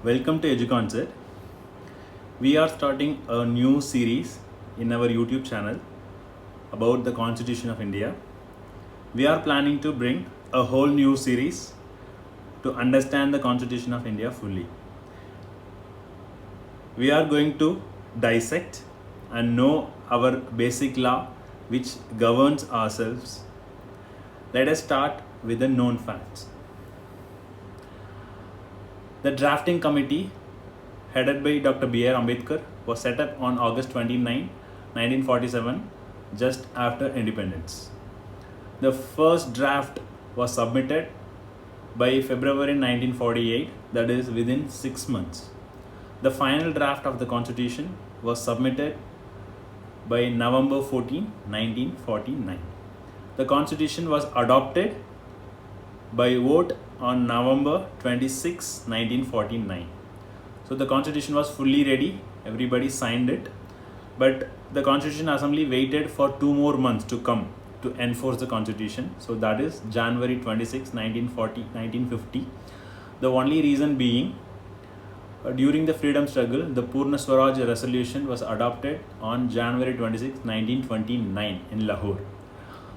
Welcome to EduConcert. We are starting a new series in our YouTube channel about the Constitution of India. We are planning to bring a whole new series to understand the Constitution of India fully. We are going to dissect and know our basic law which governs ourselves. Let us start with the known facts. The drafting committee headed by Dr. B.R. Ambedkar was set up on August 29, 1947, just after independence. The first draft was submitted by February 1948, that is within 6 months. The final draft of the Constitution was submitted by November 14, 1949. The Constitution was adopted by vote on November 26, 1949. So the Constitution was fully ready, everybody signed it, but the Constitution Assembly waited for 2 more months to come to enforce the Constitution. So that is January 26, 1950. The only reason being, during the freedom struggle, the Purna Swaraj resolution was adopted on January 26, 1929 in Lahore.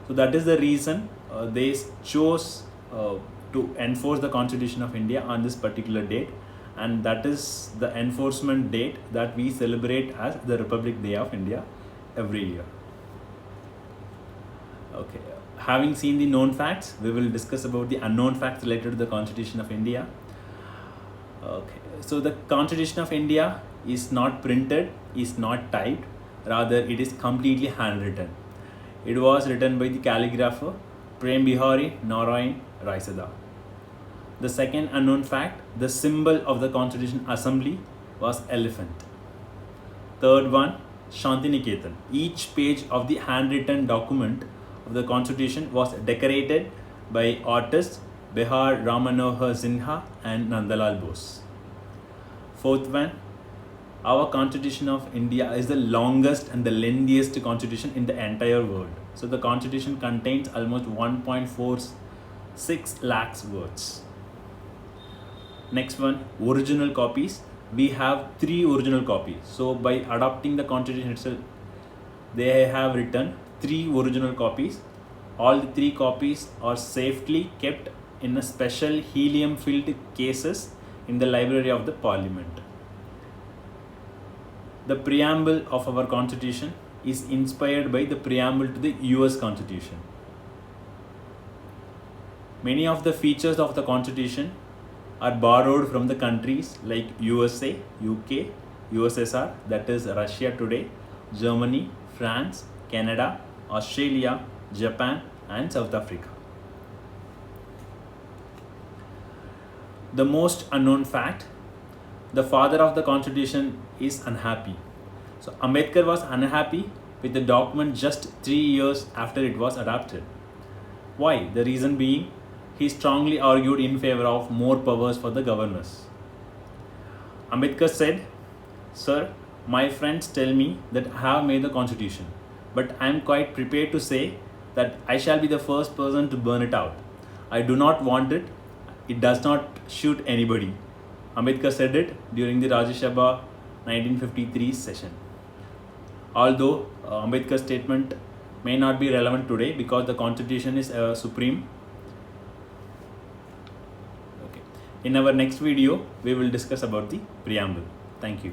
So that is the reason they chose to enforce the Constitution of India on this particular date, and that is the enforcement date that we celebrate as the Republic Day of India every year. Okay, having seen the known facts, we will discuss about the unknown facts related to the Constitution of India. Okay, so the Constitution of India is not printed, is not typed, rather it is completely handwritten. It was written by the calligrapher Prem Bihari Narayan Raisada. The second unknown fact, the symbol of the Constitution Assembly was elephant. Third one, Shantiniketan. Each page of the handwritten document of the Constitution was decorated by artists Bihar Ramanohar Sinha and Nandalal Bose. Fourth one, our Constitution of India is the longest and the lengthiest constitution in the entire world. So the Constitution contains almost 1.46 lakhs words. Next one, original copies. We have 3 original copies. So by adopting the Constitution itself, they have written 3 original copies. All the 3 copies are safely kept in a special helium-filled cases in the Library of the Parliament. The preamble of our Constitution is inspired by the preamble to the US Constitution. Many of the features of the Constitution are borrowed from the countries like USA, UK, USSR, that is Russia today, Germany, France, Canada, Australia, Japan, and South Africa. The most unknown fact, the father of the Constitution is unhappy. So Ambedkar was unhappy with the document just 3 years after it was adopted. Why? The reason being, he strongly argued in favor of more powers for the governors. Ambedkar said, "Sir, my friends tell me that I have made the Constitution, but I am quite prepared to say that I shall be the first person to burn it out. I do not want it. It does not shoot anybody." Ambedkar said it during the Rajya Sabha 1953 session. Although Ambedkar's statement may not be relevant today because the Constitution is supreme. Okay. In our next video, we will discuss about the preamble. Thank you.